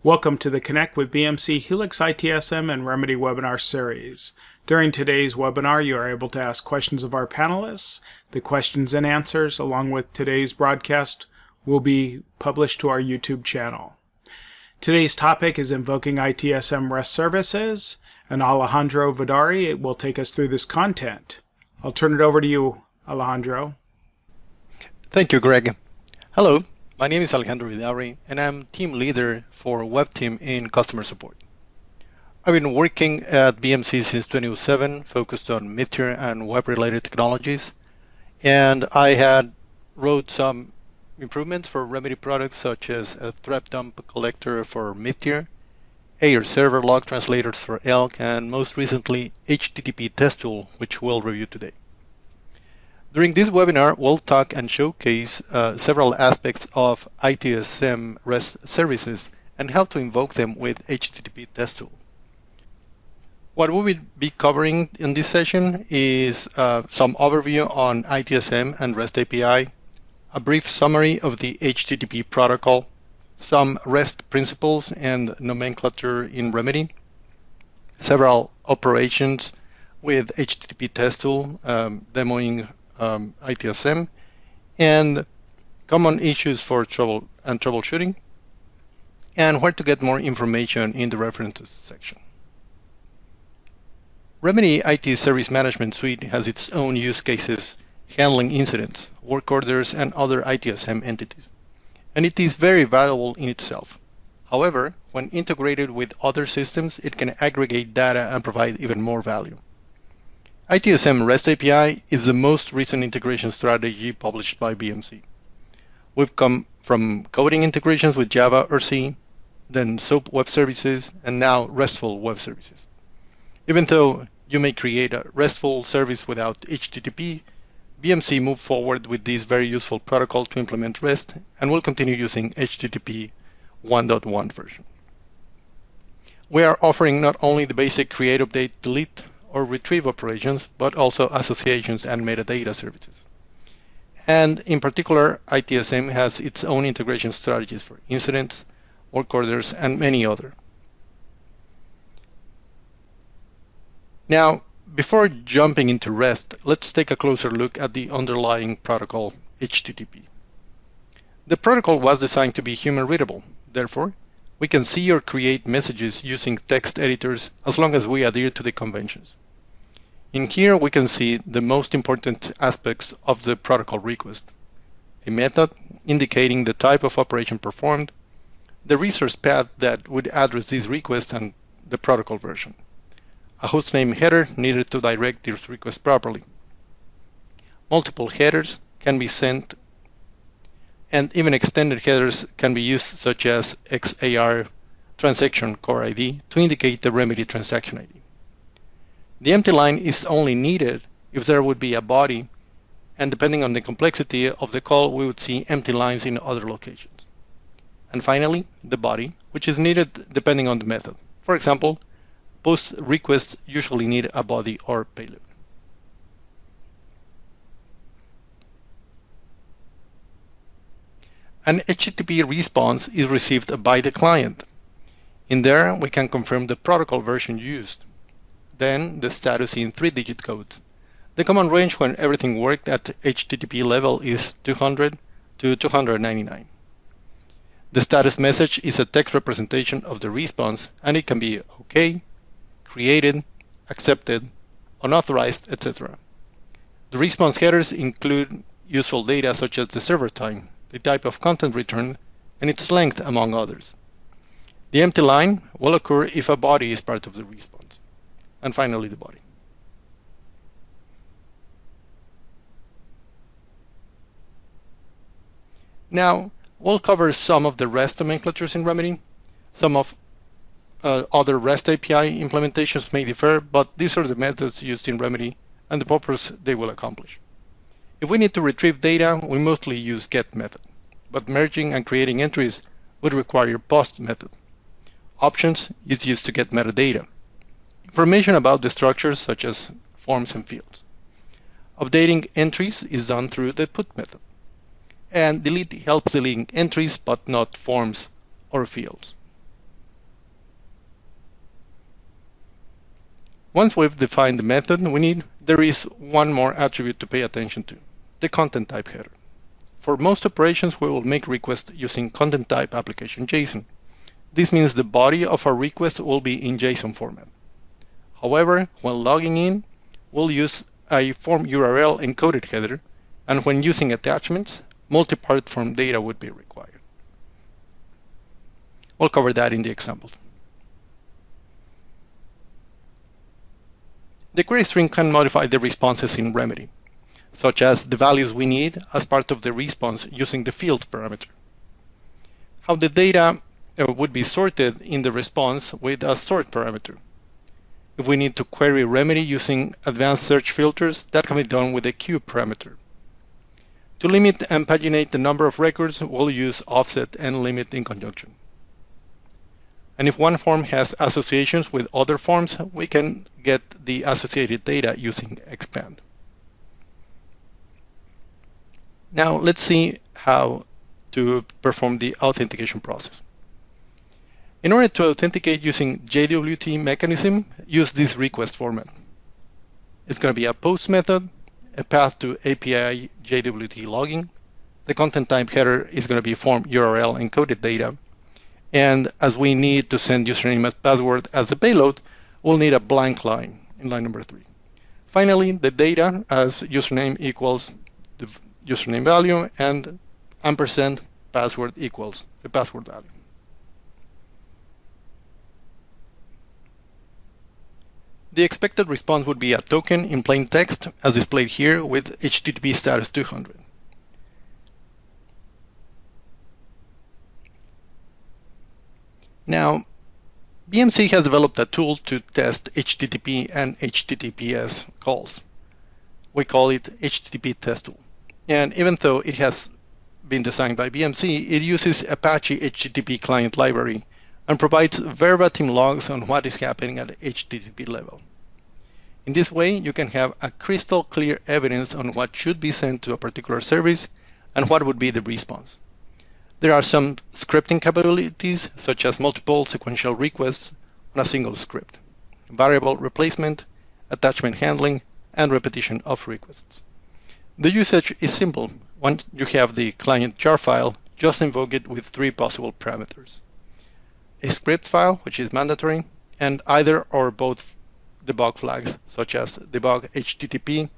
Welcome to the Connect with BMC Helix ITSM and Remedy webinar series. During today's webinar, you are able to ask questions of our panelists. The questions and answers, along with today's broadcast, will be published to our YouTube channel. Today's topic is Invoking ITSM REST Services, and Alejandro Vidaurri will take us through this content. I'll turn it over to you, Alejandro. Thank you, Greg. Hello. My name is Alejandro Vidaurri, and I'm team leader for web team in customer support. I've been working at BMC since 2007, focused on mid-tier and web-related technologies, and I had wrote some improvements for Remedy products such as a threat dump collector for mid-tier, AIR server log translators for ELK, and most recently HttpTestTool, which we'll review today. During this webinar, we'll talk and showcase several aspects of ITSM REST services and how to invoke them with HttpTestTool. What we will be covering in this session is some overview on ITSM and REST API, a brief summary of the HTTP protocol, some REST principles and nomenclature in Remedy, several operations with HttpTestTool, demoing ITSM, and common issues for troubleshooting, and where to get more information in the references section. Remedy IT Service Management Suite has its own use cases handling incidents, work orders, and other ITSM entities, and it is very valuable in itself. However, when integrated with other systems, it can aggregate data and provide even more value. ITSM REST API is the most recent integration strategy published by BMC. We've come from coding integrations with Java or C, then SOAP web services, and now RESTful web services. Even though you may create a RESTful service without HTTP, BMC moved forward with this very useful protocol to implement REST, and will continue using HTTP 1.1 version. We are offering not only the basic create, update, delete, or retrieve operations, but also associations and metadata services. And in particular, ITSM has its own integration strategies for incidents, work orders, and many other. Now, before jumping into REST, let's take a closer look at the underlying protocol, HTTP. The protocol was designed to be human readable. Therefore, we can see or create messages using text editors as long as we adhere to the conventions. In here, we can see the most important aspects of the protocol request: a method indicating the type of operation performed, the resource path that would address this request, and the protocol version, a hostname header needed to direct this request properly. Multiple headers can be sent, and even extended headers can be used, such as XAR transaction core ID to indicate the remedy transaction ID. The empty line is only needed if there would be a body, and depending on the complexity of the call, we would see empty lines in other locations. And finally, the body, which is needed depending on the method. For example, post requests usually need a body or payload. An HTTP response is received by the client. In there, we can confirm the protocol version used. Then the status in 3-digit code. The command range when everything worked at HTTP level is 200 to 299. The status message is a text representation of the response, and it can be OK, created, accepted, unauthorized, etc. The response headers include useful data such as the server time, the type of content returned, and its length, among others. The empty line will occur if a body is part of the response. And finally, the body. Now, we'll cover some of the REST nomenclatures in Remedy. Some of other REST API implementations may differ, but these are the methods used in Remedy and the purpose they will accomplish. If we need to retrieve data, we mostly use GET method, but merging and creating entries would require POST method. Options is used to get metadata. Information about the structures such as forms and fields. Updating entries is done through the put method. And delete helps deleting entries but not forms or fields. Once we've defined the method we need, there is one more attribute to pay attention to, the content type header. For most operations, we will make requests using content type application JSON. This means the body of our request will be in JSON format. However, when logging in, we'll use a form URL encoded header, and when using attachments, multi-part form data would be required. We'll cover that in the example. The query string can modify the responses in Remedy, such as the values we need as part of the response using the fields parameter. How the data would be sorted in the response with a sort parameter. If we need to query Remedy using advanced search filters, that can be done with a queue parameter. To limit and paginate the number of records, we'll use offset and limit in conjunction. And if one form has associations with other forms, we can get the associated data using expand. Now let's see how to perform the authentication process. In order to authenticate using JWT mechanism, use this request format. It's going to be a post method, a path to API JWT logging. The content type header is going to be form URL encoded data. And as we need to send username as password as a payload, we'll need a blank line in line number 3. Finally, the data as username equals the username value and ampersand password equals the password value. The expected response would be a token in plain text as displayed here with HTTP status 200. Now, BMC has developed a tool to test HTTP and HTTPS calls. We call it HttpTestTool. And even though it has been designed by BMC, it uses Apache HTTP client library and provides verbatim logs on what is happening at the HTTP level. In this way, you can have a crystal clear evidence on what should be sent to a particular service and what would be the response. There are some scripting capabilities, such as multiple sequential requests on a single script, variable replacement, attachment handling, and repetition of requests. The usage is simple. Once you have the client jar file, just invoke it with 3 possible parameters. A script file, which is mandatory, and either or both debug flags, such as debug HTTP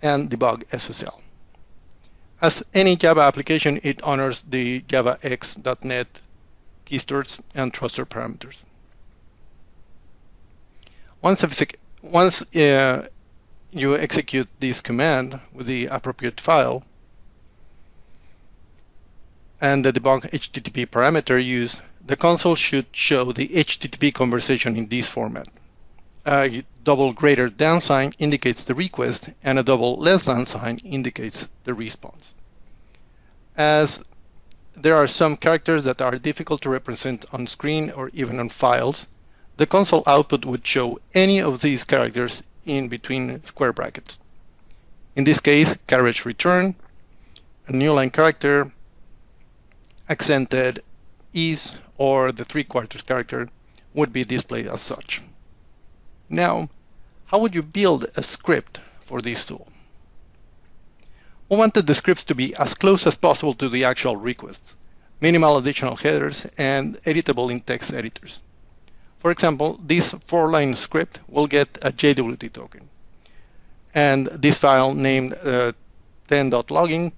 and debug SSL. As any Java application, it honors the javax.net keystores and thruster parameters. Once you execute this command with the appropriate file and the debug HTTP parameter used, the console should show the HTTP conversation in this format. A double greater than sign indicates the request, and a double less than sign indicates the response. As there are some characters that are difficult to represent on screen or even on files, the console output would show any of these characters in between square brackets. In this case, carriage return, a new line character, accented is, or the 3/4 character would be displayed as such. Now, how would you build a script for this tool? We wanted the scripts to be as close as possible to the actual request, minimal additional headers, and editable in text editors. For example, this 4-line script will get a JWT token, and this file named 10.logging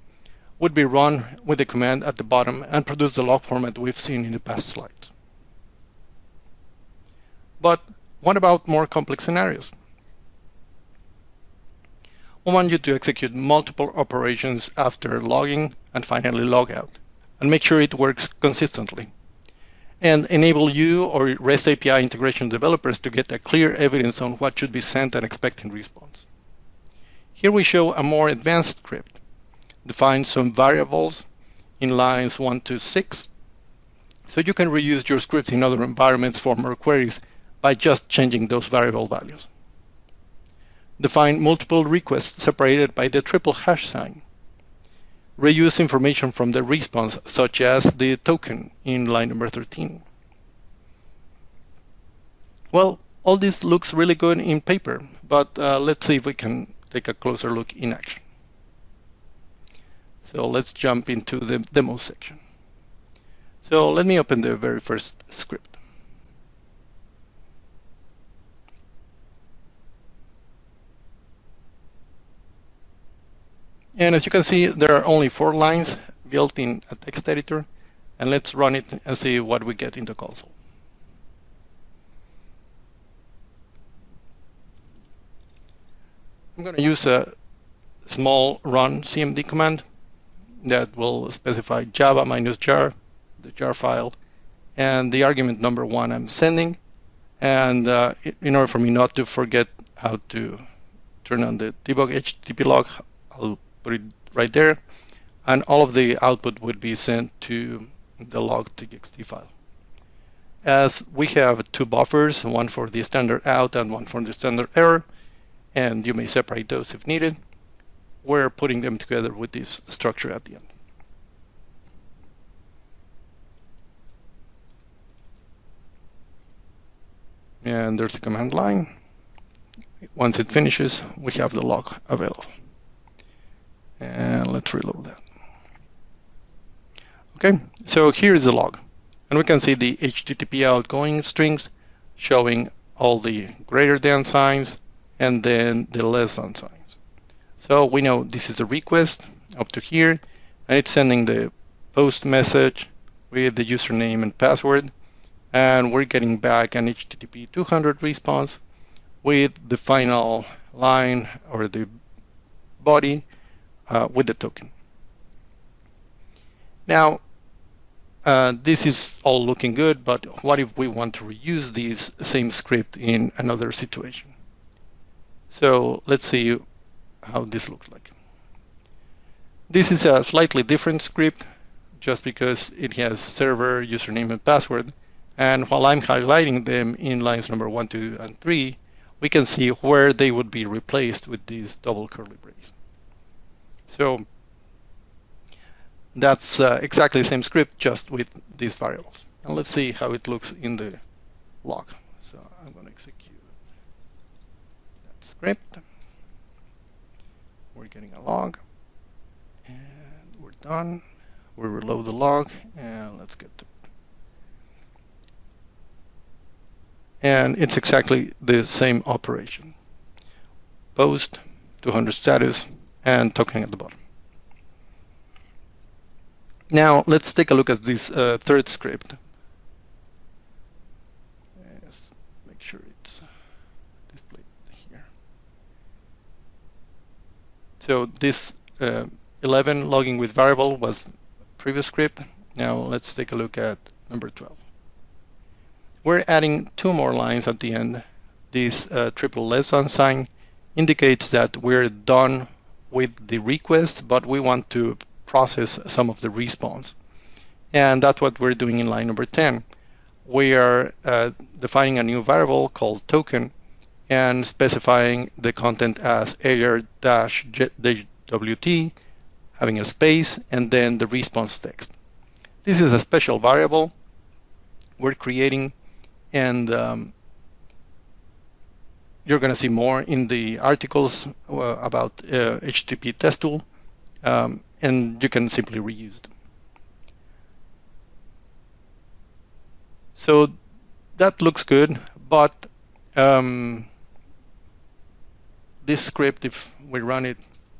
would be run with the command at the bottom and produce the log format we've seen in the past slides. But what about more complex scenarios? We want you to execute multiple operations after logging and finally log out, and make sure it works consistently, and enable you or REST API integration developers to get a clear evidence on what should be sent and expect in response. Here we show a more advanced script. Define some variables in lines 1 to 6, so you can reuse your scripts in other environments for more queries by just changing those variable values. Define multiple requests separated by the triple hash sign. Reuse information from the response, such as the token in line number 13. Well, all this looks really good in paper, but let's see if we can take a closer look in action. So let's jump into the demo section. So let me open the very first script. And as you can see, there are only 4 lines built in a text editor. And let's run it and see what we get in the console. I'm going to use a small run cmd command that will specify java -jar, the jar file, and the argument number 1 I'm sending. And in order for me not to forget how to turn on the debug HTTP log, I'll put it right there. And all of the output would be sent to the log.txt file. As we have 2 buffers, one for the standard out and one for the standard error, and you may separate those if needed, we're putting them together with this structure at the end. And there's the command line. Once it finishes, we have the log available. And let's reload that. Okay, so here is the log. And we can see the HTTP outgoing strings showing all the greater than signs and then the less than signs. So we know this is a request up to here, and it's sending the post message with the username and password, and we're getting back an HTTP 200 response with the final line or the body with the token. Now, this is all looking good, but what if we want to reuse this same script in another situation? So let's see how this looks like. This is a slightly different script just because it has server, username, and password. And while I'm highlighting them in lines number 1, 2, and 3, we can see where they would be replaced with these double curly braces. So that's exactly the same script, just with these variables. And let's see how it looks in the log. So I'm going to execute that script. We're getting a log, and we're done. We reload the log, and let's get to it. And it's exactly the same operation. Post, 200 status, and token at the bottom. Now let's take a look at this third script. Let's make sure it's displayed here. So this 11 logging with variable was previous script. Now let's take a look at number 12. We're adding 2 more lines at the end. This triple less than sign indicates that we're done with the request, but we want to process some of the response. And that's what we're doing in line number 10. We are defining a new variable called token and specifying the content as error-wt, having a space, and then the response text. This is a special variable we're creating, and you're going to see more in the articles about HttpTestTool. And you can simply reuse them. So that looks good, but this script, if we run it,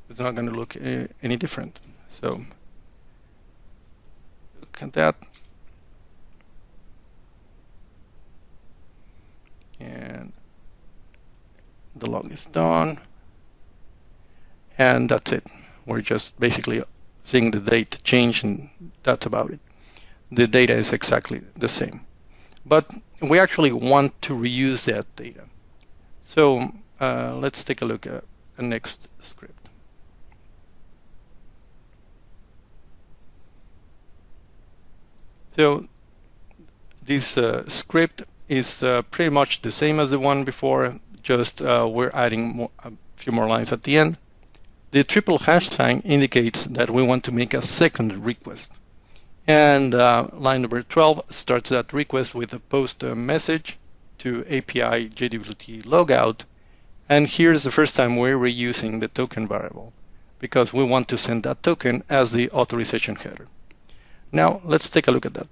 it's not going to look any different. So look at that. And the log is done. And that's it. We're just basically seeing the date change, and that's about it. The data is exactly the same. But we actually want to reuse that data. So let's take a look at the next script. So this script is pretty much the same as the one before, just we're adding a few more lines at the end. The triple hash sign indicates that we want to make a second request. And line number 12 starts that request with a post message to API JWT logout. And here's the first time we're reusing the token variable because we want to send that token as the authorization header. Now let's take a look at that.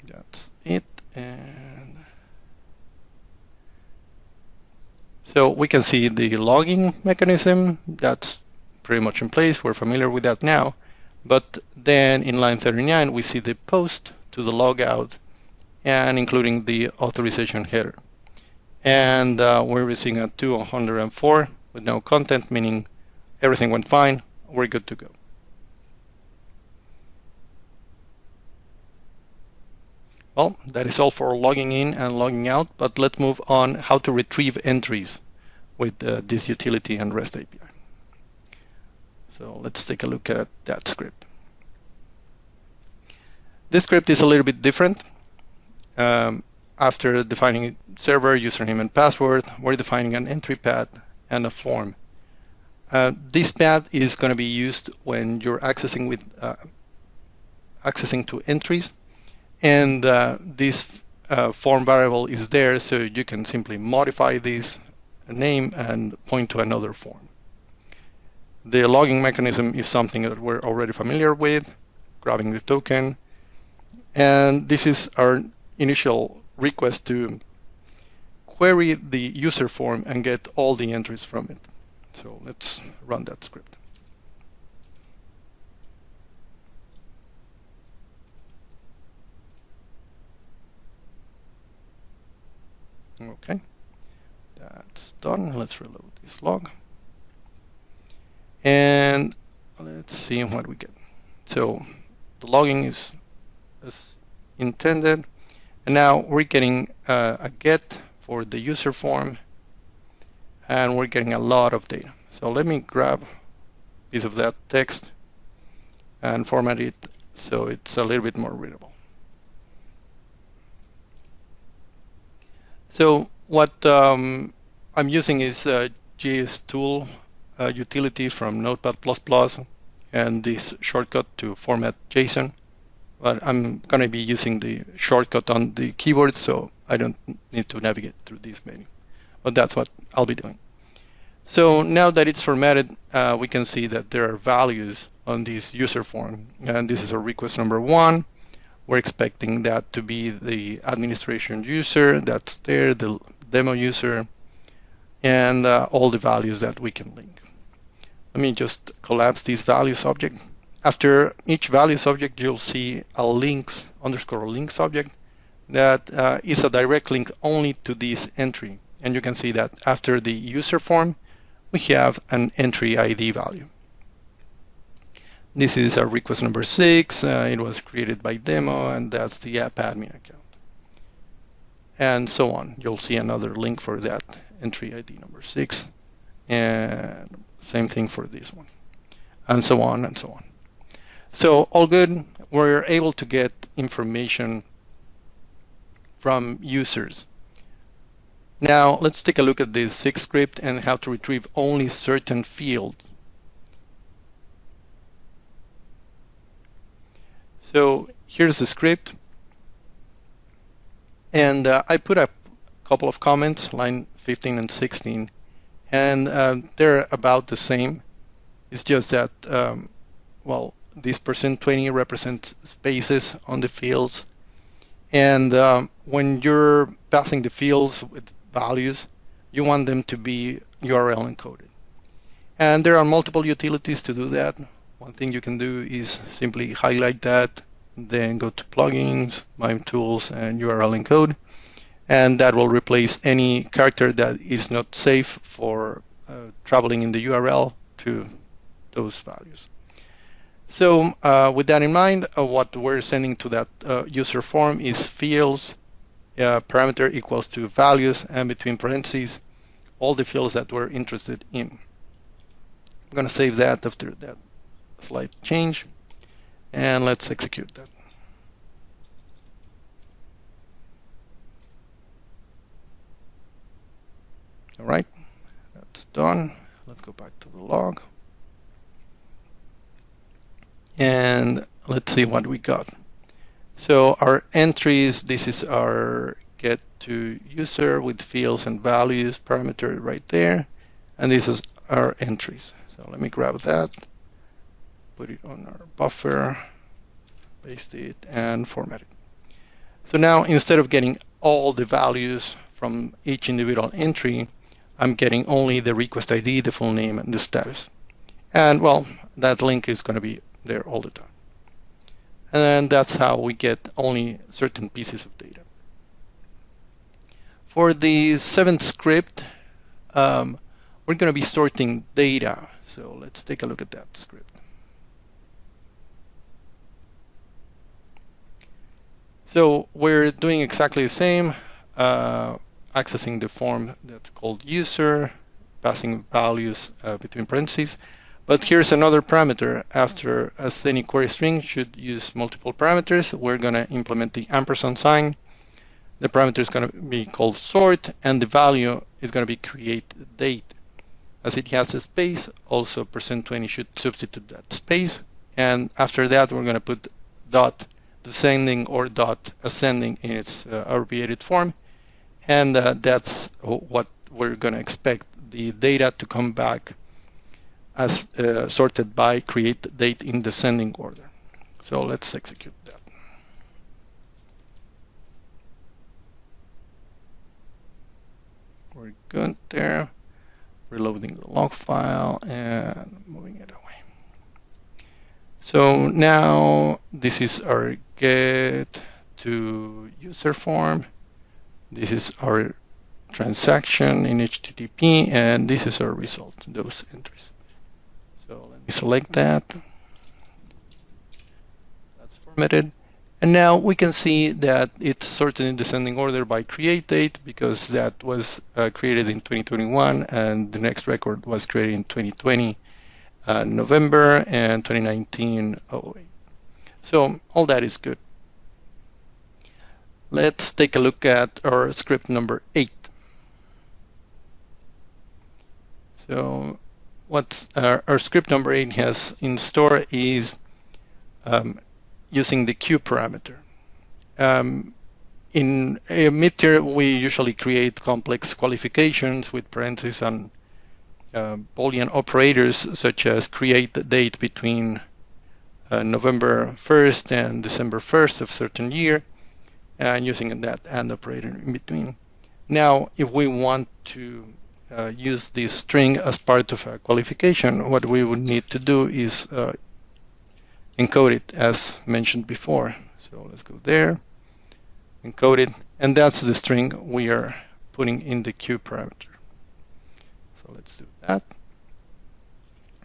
That's it. And so we can see the logging mechanism. That's pretty much in place. We're familiar with that now. But then in line 39, we see the post to the logout and including the authorization header. And we're receiving a 204 with no content, meaning everything went fine. We're good to go. Well, that is all for logging in and logging out, but let's move on how to retrieve entries with this utility and REST API. So let's take a look at that script. This script is a little bit different. After defining server, username, and password, we're defining an entry path and a form. This path is going to be used when you're accessing to entries, and this form variable is there, so you can simply modify this name and point to another form. The logging mechanism is something that we're already familiar with, grabbing the token, and this is our initial request to query the user form and get all the entries from it. So let's run that script. Okay, that's done. Let's reload this log. And let's see what we get. So the logging is as intended. And now we're getting a get for the user form, and we're getting a lot of data. So let me grab a piece of that text and format it so it's a little bit more readable. So what I'm using is JSTool utility from Notepad++, and this shortcut to format JSON. But I'm going to be using the shortcut on the keyboard, so I don't need to navigate through this menu. But that's what I'll be doing. So now that it's formatted, we can see that there are values on this user form. And this is a request number 1. We're expecting that to be the administration user. That's there, the demo user, and all the values that we can link. Let me just collapse this values object. After each values object, you'll see a links _ links object that is a direct link only to this entry. And you can see that after the user form, we have an entry ID value. This is a request number 6. It was created by demo, and that's the app admin account. And so on. You'll see another link for that entry ID number 6. And same thing for this one. And so on and so on. So all good. We're able to get information from users. Now let's take a look at this 6 script and how to retrieve only certain fields. So here's the script. And I put a couple of comments, line 15 and 16, and they're about the same. It's just that, well, this %20 represents spaces on the fields. And when you're passing the fields with values, you want them to be URL encoded. And there are multiple utilities to do that. One thing you can do is simply highlight that, then go to plugins, MIME tools, and URL encode. And that will replace any character that is not safe for traveling in the URL to those values. So with that in mind, what we're sending to that user form is fields, parameter equals to values, and between parentheses, all the fields that we're interested in. I'm going to save that after that slight change, and let's execute that. All right, that's done. Let's go back to the log. And let's see what we got. So our entries, this is our get to user with fields and values parameter right there. And this is our entries. So let me grab that, put it on our buffer, paste it, and format it. So now instead of getting all the values from each individual entry, I'm getting only the request ID, the full name, and the status. And well, that link is going to be there all the time. And that's how we get only certain pieces of data. For the seventh script, we're going to be sorting data. So let's take a look at that script. So we're doing exactly the same, accessing the form that's called user, passing values between parentheses. But here's another parameter. After as any query string should use multiple parameters, we're going to implement the ampersand sign. The parameter is going to be called sort, and the value is going to be create date. As it has a space, also %20 should substitute that space. And after that, we're going to put dot descending or dot ascending in its abbreviated form. And that's what we're going to expect the data to come back as sorted by create date in descending order. So let's execute that. We're good there. Reloading the log file and moving it away. So now this is our get to user form. This is our transaction in HTTP, and this is our result, those entries. So let me select that. That's formatted. And now we can see that it's sorted in descending order by create date because that was created in 2021 and the next record was created in 2020 November and 2019 08. So all that is good. Let's take a look at our script number 8. So what our script number 8 has in store is using the queue parameter. In a mid-tier, we usually create complex qualifications with parentheses and Boolean operators, such as create the date between November 1st and December 1st of a certain year, and using that AND operator in between. Now, if we want to use this string as part of a qualification, what we would need to do is encode it as mentioned before. So let's go there, encode it, and that's the string we are putting in the queue parameter. So let's do that,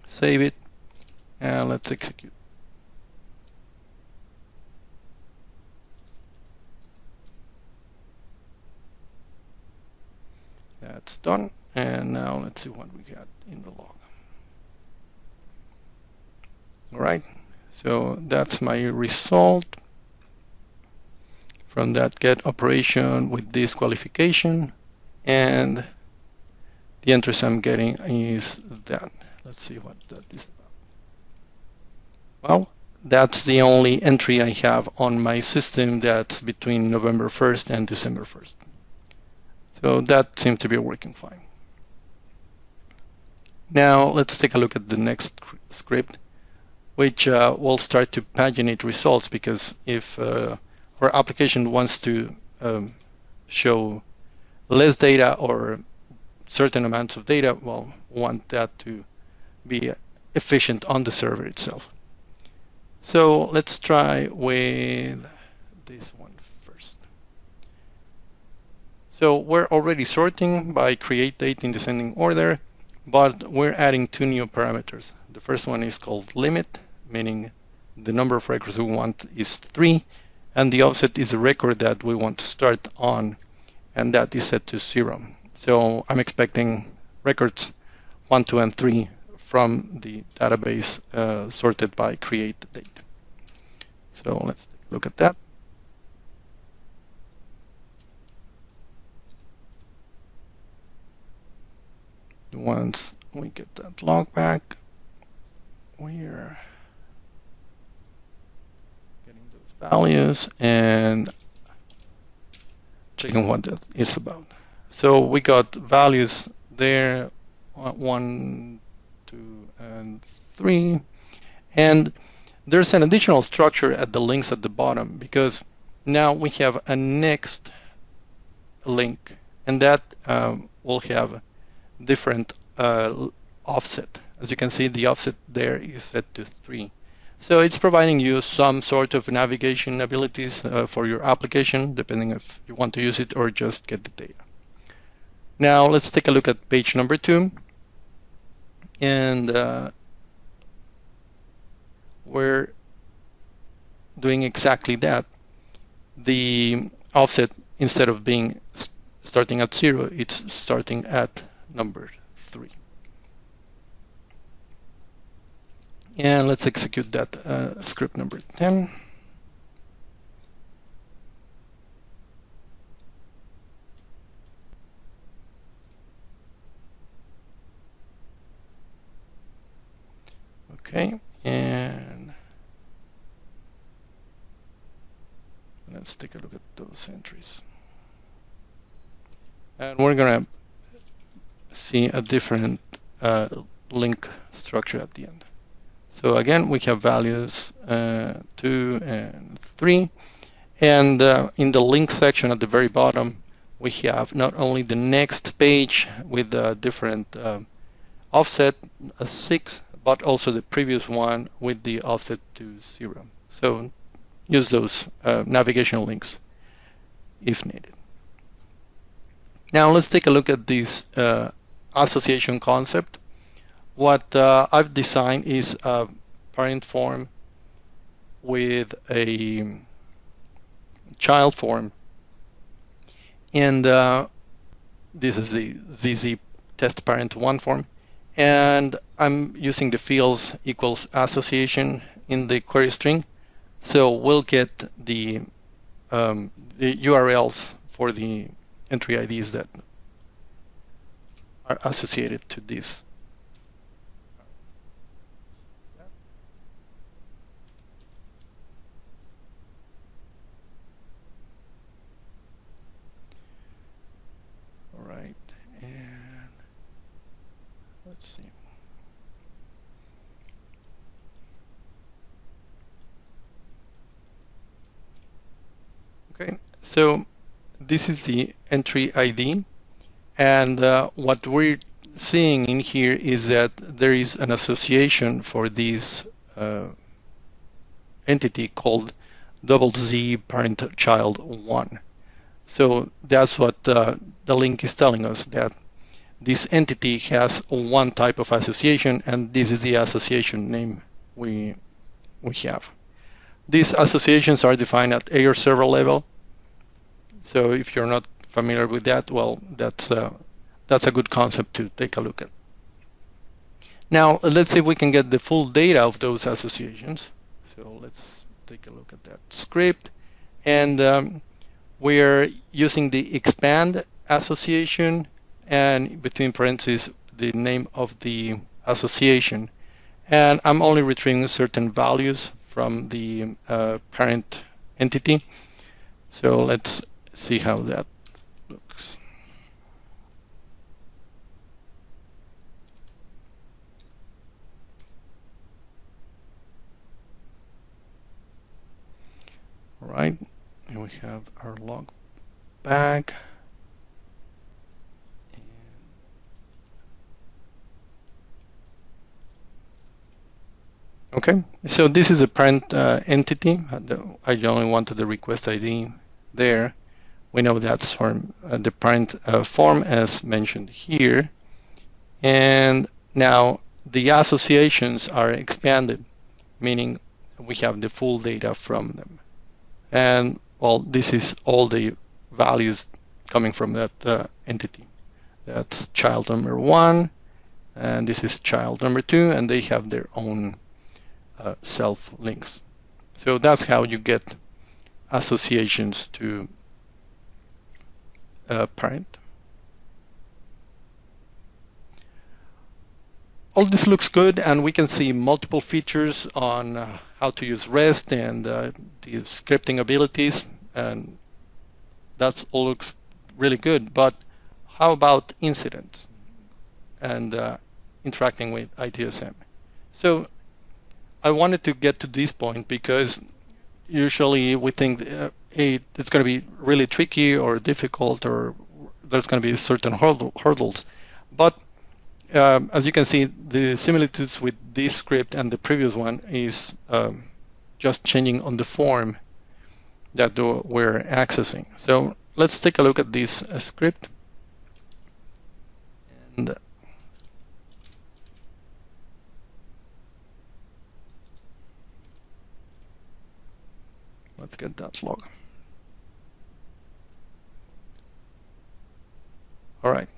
save it, and let's execute. That's done, and now let's see what we got in the log. All right. So that's my result from that get operation with this qualification, and the entries I'm getting is that. Let's see what that is about. Well, that's the only entry I have on my system that's between November 1st and December 1st. So that seems to be working fine. Now let's take a look at the next script, which will start to paginate results, because if our application wants to show less data or certain amounts of data, well, we want that to be efficient on the server itself. So let's try with this one first. So we're already sorting by create date in descending order, but we're adding two new parameters. The first one is called limit, meaning the number of records we want is 3, and the offset is a record that we want to start on, and that is set to 0. So I'm expecting records 1, 2, and 3 from the database sorted by create date. So let's take a look at that. Once we get that log back, we're values and checking what that is about. So we got values there, 1, 2, and 3. And there's an additional structure at the links at the bottom because now we have a next link, and that will have different offset. As you can see, the offset there is set to 3. So it's providing you some sort of navigation abilities for your application, depending if you want to use it or just get the data. Now let's take a look at page number 2. And we're doing exactly that. The offset, instead of being starting at 0, it's starting at number 3. And let's execute that script number 10. Okay, and let's take a look at those entries. And we're going to see a different link structure at the end. So again, we have values 2 and 3. And in the link section at the very bottom, we have not only the next page with a different offset 6, but also the previous one with the offset to 0. So use those navigational links if needed. Now let's take a look at this association concept. What I've designed is a parent form with a child form, and this is the ZZ test parent 1 form, and I'm using the fields equals association in the query string, so we'll get the URLs for the entry IDs that are associated to this. All right, and let's see. Okay, so this is the entry ID, and what we're seeing in here is that there is an association for this entity called ZZ parent child 1. So that's what the link is telling us, that this entity has one type of association, and this is the association name we have. These associations are defined at AIR server level. So if you're not familiar with that, well, that's a good concept to take a look at. Now let's see if we can get the full data of those associations. So let's take a look at that script, and we're using the expand association, and between parentheses the name of the association, and I'm only retrieving certain values from the parent entity. So let's see how that looks. All right, and we have our log bag. Okay, so this is a parent entity. I only wanted the request ID there. We know that's from the parent form as mentioned here. And now the associations are expanded, meaning we have the full data from them. And well, this is all the values coming from that entity. That's child number 1, and this is child number 2, and they have their own self links. So that's how you get associations to parent. All this looks good, and we can see multiple features on how to use REST and the scripting abilities, and that all looks really good. But how about incidents and interacting with ITSM? So I wanted to get to this point because usually we think hey, it's going to be really tricky or difficult, or there's going to be certain hurdles. But as you can see, the similitudes with this script and the previous one is just changing on the form that we're accessing. So let's take a look at this script. And let's get that log. All right.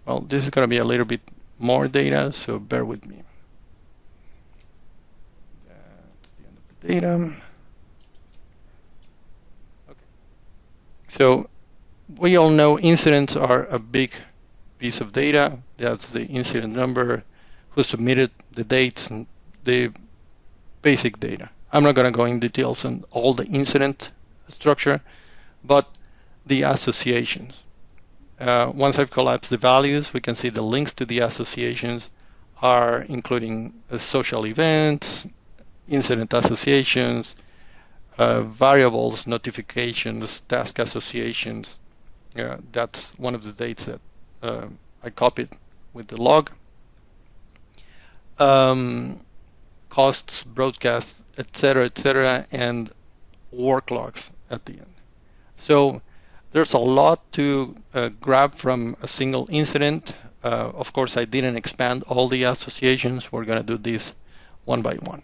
Well, this is going to be a little bit more data, so bear with me. That's the end of the data. Okay. So we all know incidents are a big piece of data. That's the incident number, who submitted, the dates, and the basic data. I'm not going to go in details on all the incident structure, but the associations. Once I've collapsed the values, we can see the links to the associations are including social events, incident associations, variables, notifications, task associations. That's one of the dates that I copied with the log. Costs, broadcasts, etc., and work logs at the end. So there's a lot to grab from a single incident. Of course, I didn't expand all the associations. We're going to do this one by one.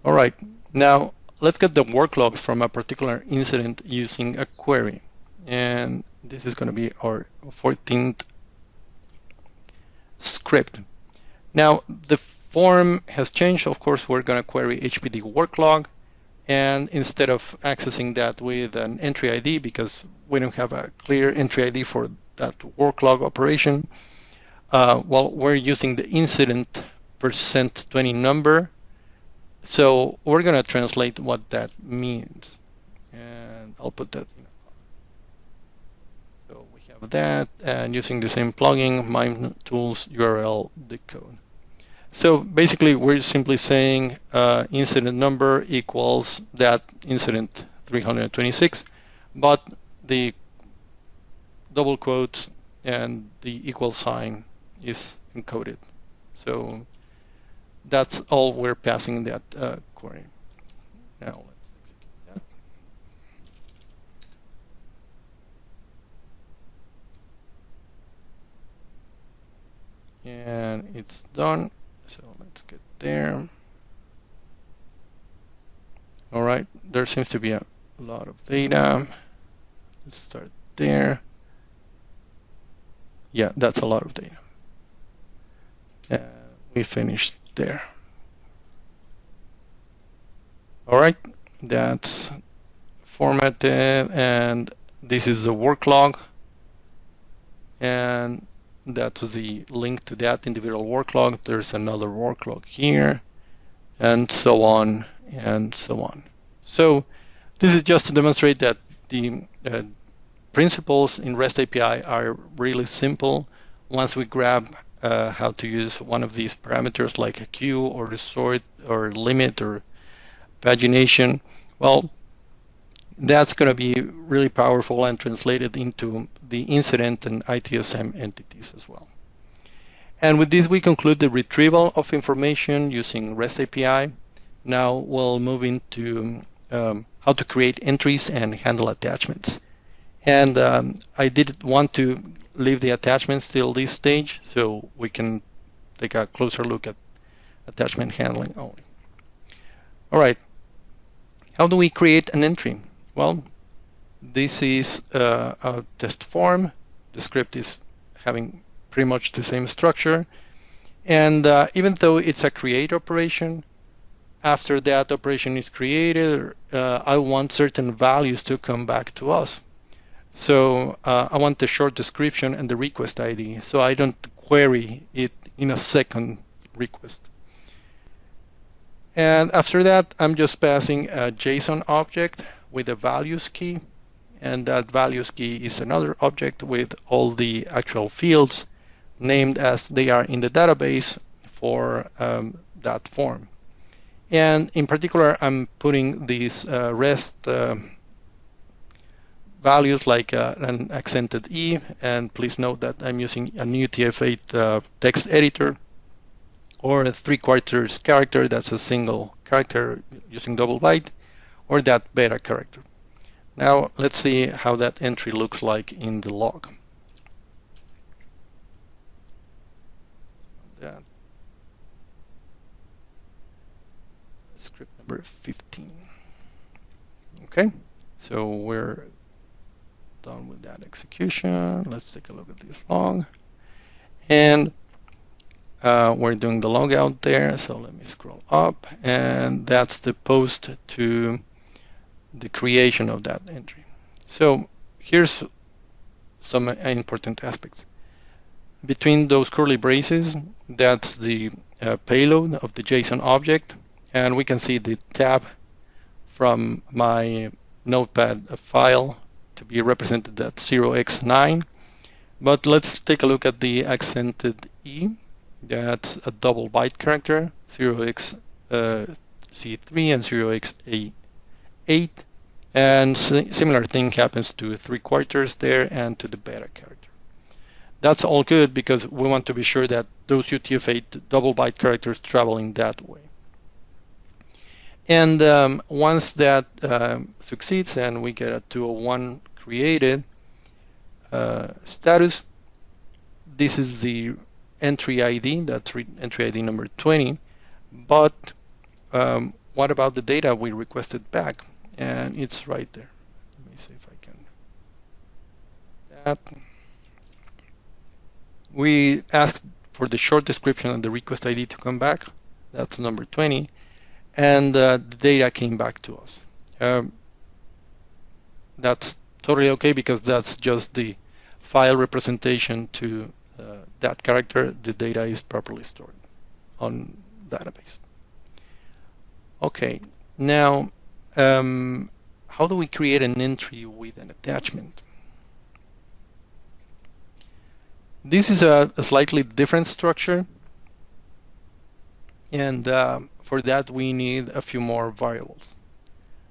All right, now let's get the work logs from a particular incident using a query. And this is going to be our 14th script. Now, the form has changed. Of course, we're going to query HPD worklog. And instead of accessing that with an entry ID, because we don't have a clear entry ID for that worklog operation, well, we're using the incident %20 number. So we're going to translate what that means. And I'll put that in. So we have that, and using the same plugin, MIME tools URL decode. So basically, we're simply saying incident number equals that incident 326, but the double quote and the equal sign is encoded. So that's all we're passing in that query. Now let's execute that. And it's done. So let's get there. All right, there seems to be a lot of data. Let's start there. Yeah, that's a lot of data. We finished there. All right, that's formatted, and this is the work log, and that's the link to that individual work log. There's another work log here, and so on and so on. So this is just to demonstrate that the principles in REST API are really simple. Once we grab how to use one of these parameters like a queue or a sort or limit or pagination, well, that's going to be really powerful and translated into the incident and ITSM entities as well. And with this, we conclude the retrieval of information using REST API. Now we'll move into how to create entries and handle attachments. And I did want to leave the attachments till this stage so we can take a closer look at attachment handling only. All right, how do we create an entry? Well, this is a test form. The script is having pretty much the same structure. And even though it's a create operation, after that operation is created, I want certain values to come back to us. So I want the short description and the request ID, so I don't query it in a second request. And after that, I'm just passing a JSON object with a values key, and that values key is another object with all the actual fields named as they are in the database for that form. And in particular, I'm putting these REST values like an accented E, and please note that I'm using an UTF-8 text editor, or a 3/4 character, that's a single character using double byte, or that beta character. Now let's see how that entry looks like in the log. That script number 15. Okay, so we're done with that execution. Let's take a look at this log. And we're doing the logout there, so let me scroll up, and that's the post to the creation of that entry. So here's some important aspects. Between those curly braces, that's the payload of the JSON object, and we can see the tab from my notepad file to be represented at 0x9. But let's take a look at the accented E. That's a double byte character, 0xC3 and 0xA8. And similar thing happens to 3/4 there and to the beta character. That's all good because we want to be sure that those UTF-8 double byte characters travel in that way. And once that succeeds and we get a 201 created status, this is the entry ID, that's entry ID number 20. But what about the data we requested back? And it's right there. Let me see if I can. That. We asked for the short description and the request ID to come back. That's number 20. And the data came back to us. That's totally okay because that's just the file representation to that character. The data is properly stored on database. Okay, now how do we create an entry with an attachment? This is a slightly different structure, and for that we need a few more variables.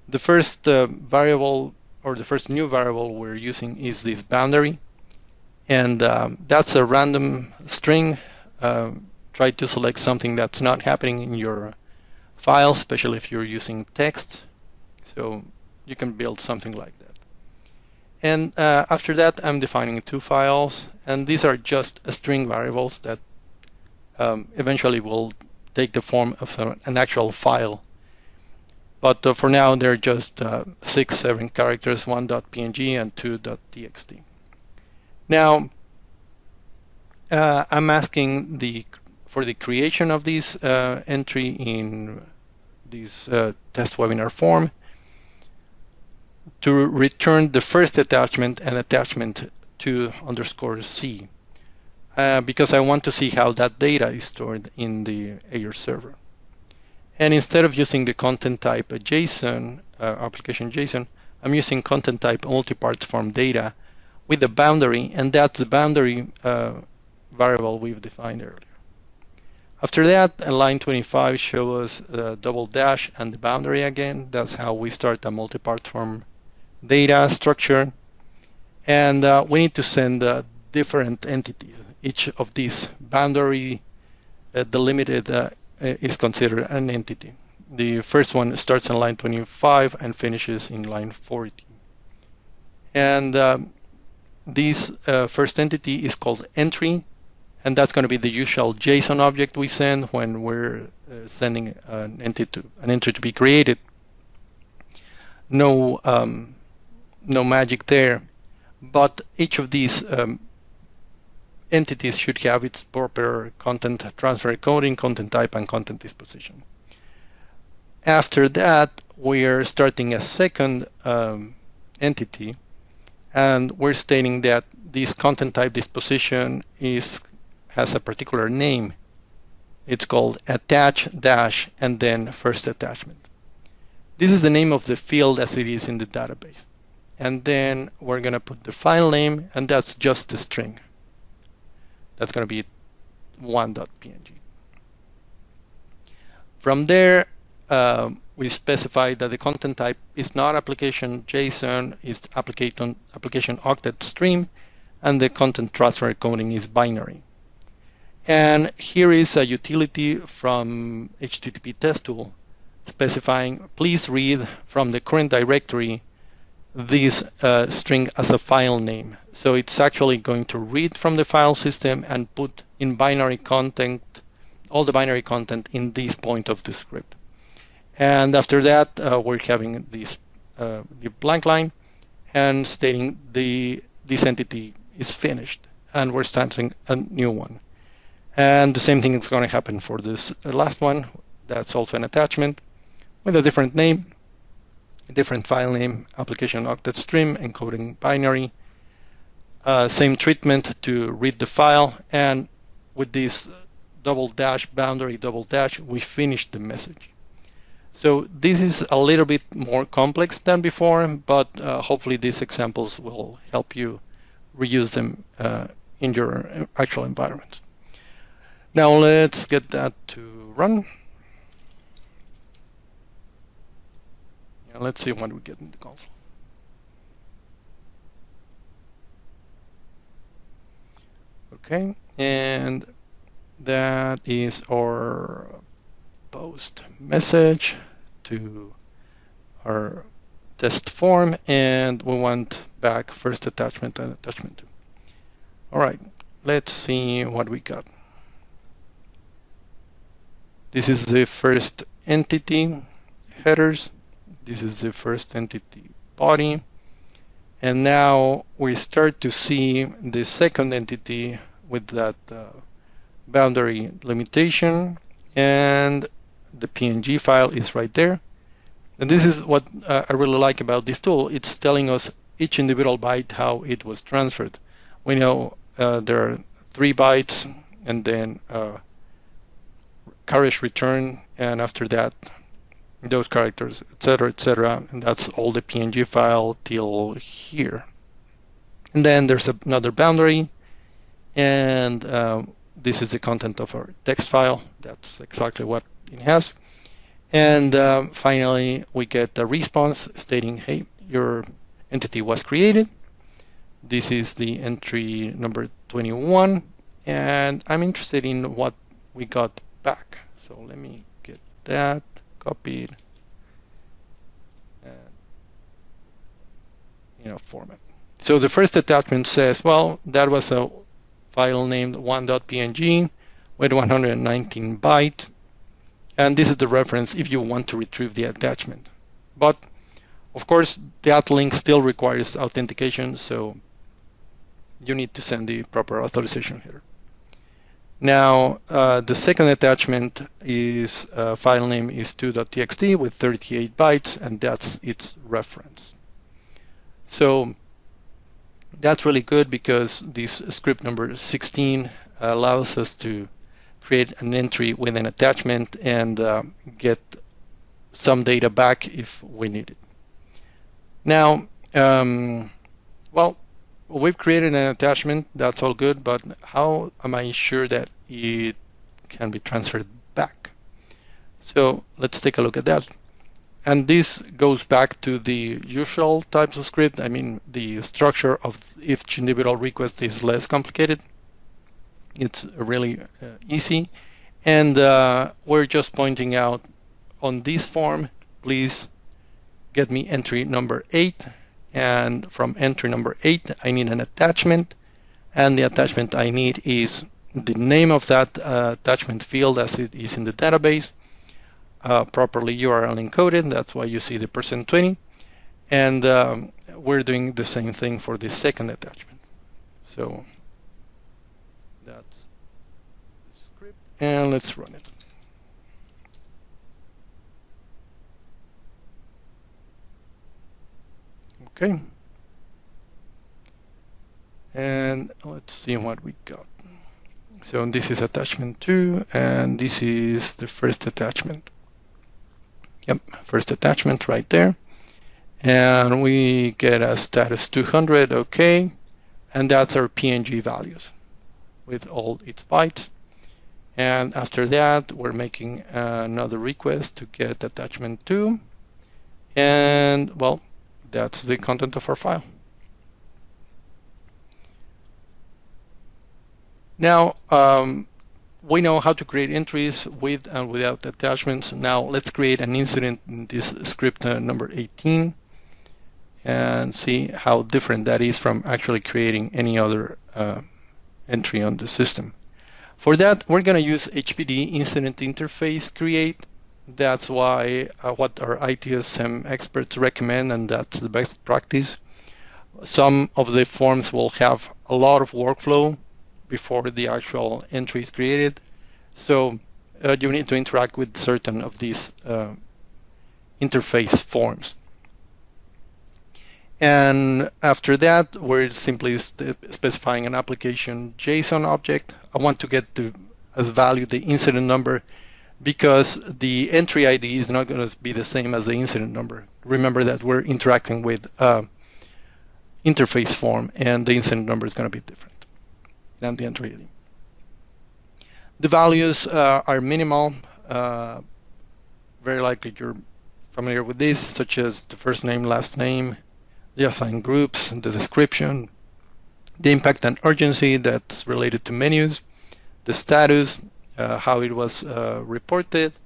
The first variable, or the first new variable we're using, is this boundary, and that's a random string. Try to select something that's not happening in your file, especially if you're using text, so you can build something like that. And after that, I'm defining two files, and these are just string variables that eventually will take the form of an actual file. But for now, they're just 6-7 characters, 1.png and 2.txt. Now, I'm asking for the creation of this entry in this test webinar form to return the first attachment and attachment to _C, because I want to see how that data is stored in the Azure server. And instead of using the content type JSON, application JSON, I'm using content type multipart form data with the boundary, and that's the boundary variable we've defined earlier. After that, line 25 shows us double dash and the boundary again. That's how we start a multipart form data structure. And we need to send different entities. Each of these boundary delimited is considered an entity. The first one starts in line 25 and finishes in line 40. And this first entity is called entry, and that's going to be the usual JSON object we send when we're sending an entry to be created. No magic there, but each of these entities should have its proper content transfer coding, content type, and content disposition. After that, we are starting a second entity, and we're stating that this content type disposition has a particular name. It's called attach dash and then first attachment. This is the name of the field as it is in the database. And then we're going to put the file name, and that's just the string. That's going to be 1.png. From there, we specify that the content type is not application JSON, it's application octet stream, and the content transfer coding is binary. And here is a utility from HttpTestTool specifying, please read from the current directory this string as a file name. So it's actually going to read from the file system and put in binary content, all the binary content in this point of the script. And after that, we're having this the blank line and stating this entity is finished, and we're starting a new one. And the same thing is going to happen for this last one. That's also an attachment with a different name, a different file name, application octet stream, encoding binary. Same treatment to read the file, and with this double dash boundary double dash, we finish the message. So this is a little bit more complex than before, but hopefully these examples will help you reuse them in your actual environment. Now let's get that to run. Let's see what we get in the console. Okay, and that is our post message to our test form, and we want back first attachment and attachment 2. All right, let's see what we got. This is the first entity headers. This is the first entity body. And now we start to see the second entity with that boundary limitation, and the PNG file is right there. And this is what I really like about this tool. It's telling us each individual byte how it was transferred. We know there are 3 bytes, and then carriage return, and after that those characters, etc., and that's all the PNG file till here. And then there's another boundary, and this is the content of our text file. That's exactly what it has. And finally we get a response stating, hey, your entity was created. This is the entry number 21, and I'm interested in what we got back. So let me get that copied and format. So the first attachment says, well, that was a file named 1.png with 119 bytes, and this is the reference if you want to retrieve the attachment. But of course that link still requires authentication, so you need to send the proper authorization header. Now the second attachment is file name is 2.txt with 38 bytes, and that's its reference. So that's really good because this script number 16 allows us to create an entry with an attachment and get some data back if we need it. Now, well, we've created an attachment, that's all good, but how am I sure that it can be transferred back? So let's take a look at that. And this goes back to the usual types of script. I mean, the structure of each individual request is less complicated. It's really easy. And we're just pointing out on this form, please get me entry number 8. And from entry number 8, I need an attachment. And the attachment I need is the name of that attachment field as it is in the database. Properly URL encoded, that's why you see the %20. And we're doing the same thing for the second attachment. So that's the script, and let's run it. Okay. And let's see what we got. So this is attachment 2, and this is the first attachment. Yep, first attachment right there. And we get a status 200, okay. And that's our PNG values with all its bytes. And after that, we're making another request to get attachment 2. And well, that's the content of our file. Now, we know how to create entries with and without attachments. Now let's create an incident in this script number 18 and see how different that is from actually creating any other entry on the system. For that, we're going to use HPD Incident Interface Create. That's why what our ITSM experts recommend, and that's the best practice. Some of the forms will have a lot of workflow before the actual entry is created. So you need to interact with certain of these interface forms. And after that, we're simply specifying an application JSON object. I want to get as value the incident number because the entry ID is not going to be the same as the incident number. Remember that we're interacting with interface form, and the incident number is going to be different than the entry ID. The values are minimal. Very likely you're familiar with this, such as the first name, last name, the assigned groups, the description, the impact and urgency that's related to menus, the status, how it was reported,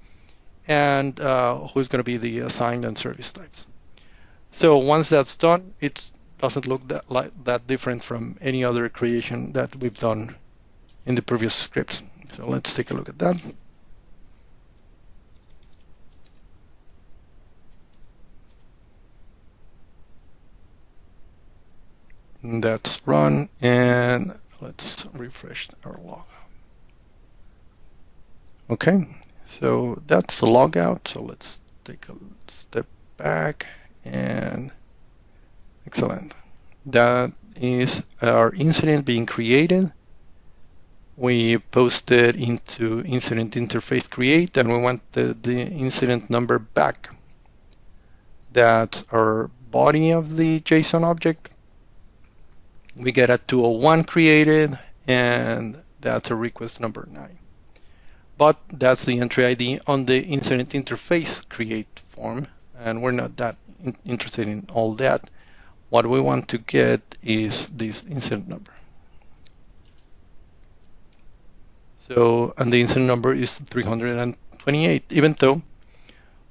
and who's going to be the assigned and service types. So once that's done, it doesn't look that different from any other creation that we've done in the previous script. So let's take a look at that. That's run, and let's refresh our log. Okay, so that's the logout. So let's take a step back, and excellent. That is our incident being created. We posted into incident interface create, and we want the incident number back. That's our body of the JSON object. We get a 201 created, and that's a request number 9. But that's the entry ID on the incident interface create form, and we're not that interested in all that. What we want to get is this incident number. So, and the incident number is 328, even though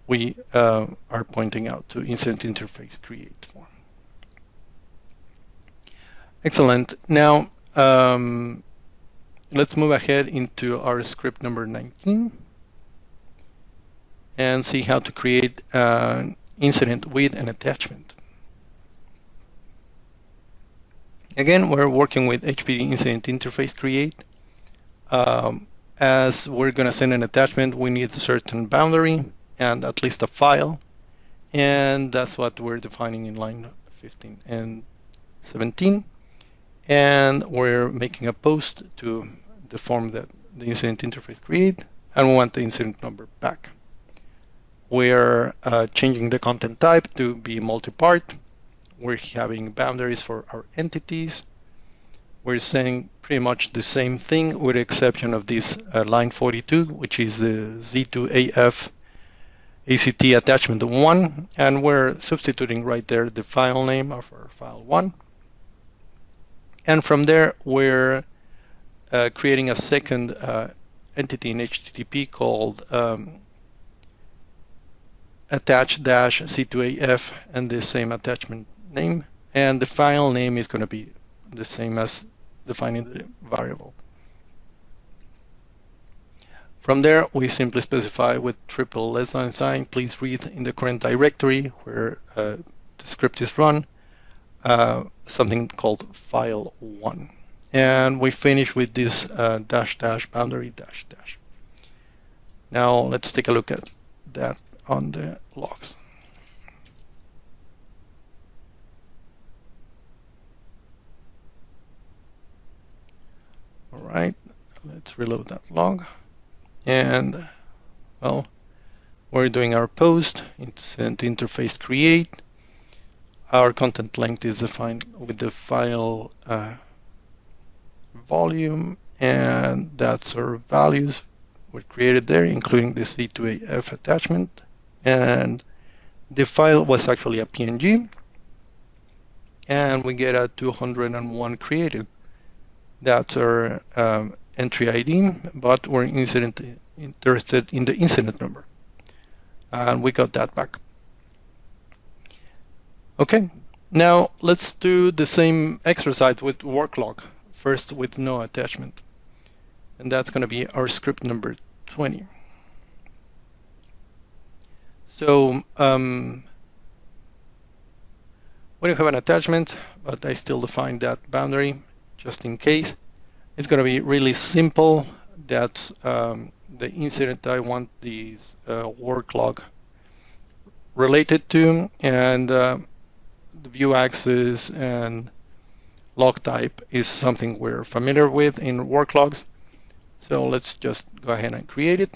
we are pointing out to incident interface create form. Excellent. Now, let's move ahead into our script number 19 and see how to create an incident with an attachment. Again, we're working with HPD Incident Interface Create. As we're going to send an attachment, we need a certain boundary and at least a file. And that's what we're defining in line 15 and 17. And we're making a post to the form that the incident interface create, and we want the incident number back. We're changing the content type to be multi-part. We're having boundaries for our entities. We're saying pretty much the same thing with the exception of this line 42, which is the Z2AF ACT attachment 1, and we're substituting right there the file name of our file 1. And from there, we're creating a second entity in HTTP called attach-c2af and the same attachment name. And the file name is going to be the same as defining the variable. From there, we simply specify with triple less than sign, please read in the current directory where the script is run, something called file 1. And we finish with this -- boundary -- Now let's take a look at that on the logs. right, let's reload that log. And well, we're doing our post, incident interface create. Our content length is defined with the file volume, and that's our values were created there, including the C2AF attachment. And the file was actually a PNG, and we get a 201 created. That's our entry ID, but we're interested in the incident number. And we got that back. Okay, now let's do the same exercise with Worklog, first with no attachment. And that's going to be our script number 20. So we don't have an attachment, but I still define that boundary just in case. It's going to be really simple. That's the incident I want these Worklog related to, and the view access and log type is something we're familiar with in Worklogs. So let's just go ahead and create it.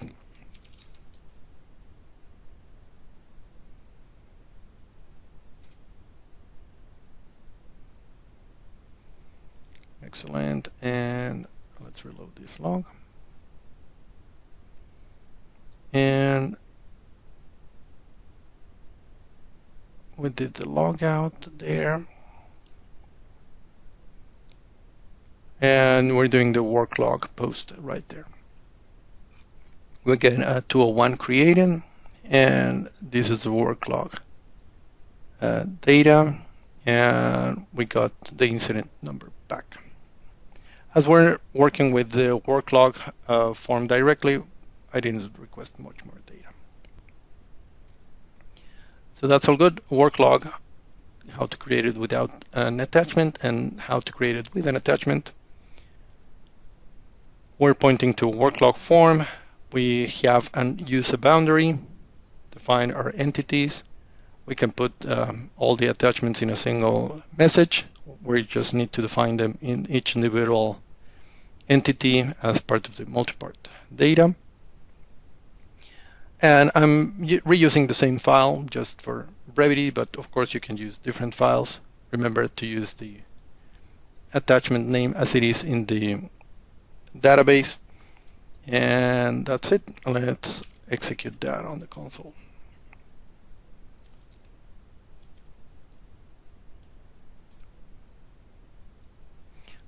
Excellent, and let's reload this log. And we did the logout there. And we're doing the Worklog post right there. We get a 201 created, and this is the Worklog data, and we got the incident number back. As we're working with the Worklog form directly, I didn't request much more data. So that's all good. Worklog, how to create it without an attachment and how to create it with an attachment. We're pointing to Worklog form. We have an user boundary, define our entities. We can put all the attachments in a single message. We just need to define them in each individual entity as part of the multipart data. And I'm reusing the same file just for brevity, but of course you can use different files. Remember to use the attachment name as it is in the database. And that's it. Let's execute that on the console.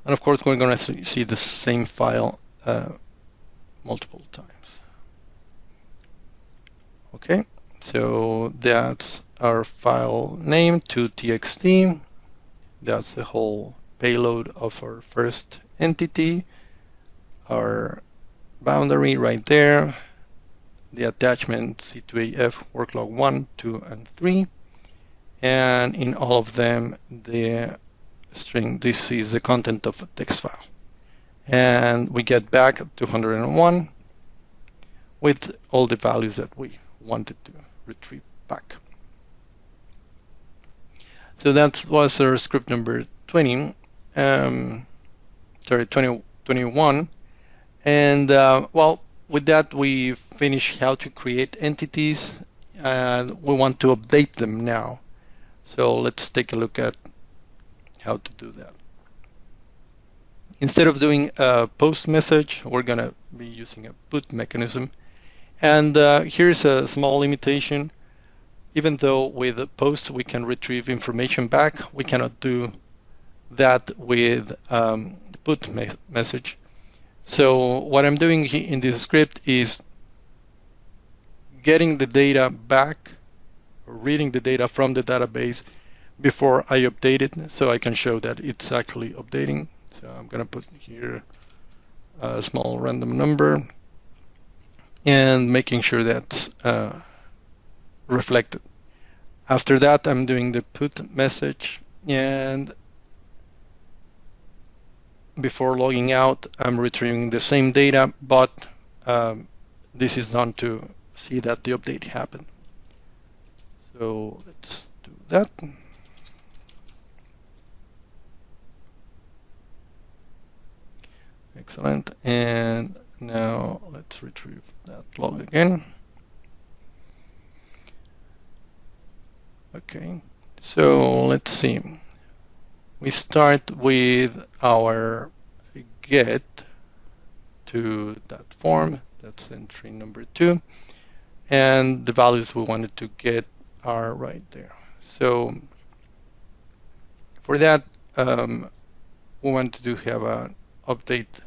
And of course, we're going to see the same file multiple times. Okay, so that's our file name to txt. That's the whole payload of our first entity. Our boundary right there. The attachment C2AF Worklog 1, 2, and 3. And in all of them, the string, this is the content of a text file. And we get back 201 with all the values that we wanted to retrieve back. So that was our script number 20, 21. And well, with that, we finished how to create entities, and we want to update them now. So let's take a look at how to do that. Instead of doing a post message, we're going to be using a put mechanism. And here's a small limitation. Even though with a post we can retrieve information back, we cannot do that with the put message. So what I'm doing in this script is getting the data back, or reading the data from the database before I update it, so I can show that it's actually updating. So I'm going to put here a small random number and making sure that's reflected. After that, I'm doing the put message, and before logging out, I'm retrieving the same data, but this is done to see that the update happened. So let's do that. Excellent. And now let's retrieve that log again. Okay, so let's see. We start with our get to that form. That's entry number 2. And the values we wanted to get are right there. So for that, we want to have an update.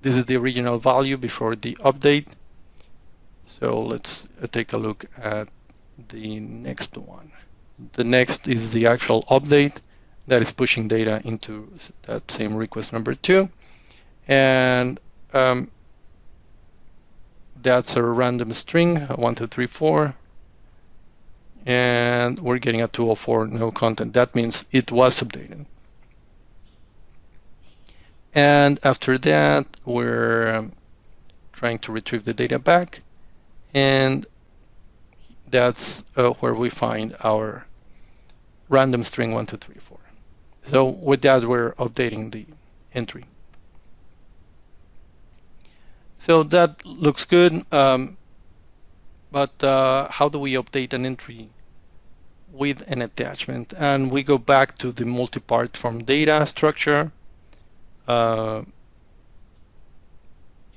This is the original value before the update. So let's take a look at the next one. The next is the actual update that is pushing data into that same request number 2. And that's a random string, 1, 2, 3, 4. And we're getting a 204, no content. That means it was updated. And after that, we're trying to retrieve the data back. And that's where we find our random string 1, 2, 3, 4. So with that, we're updating the entry. So that looks good. But how do we update an entry with an attachment? And we go back to the multi-part form data structure.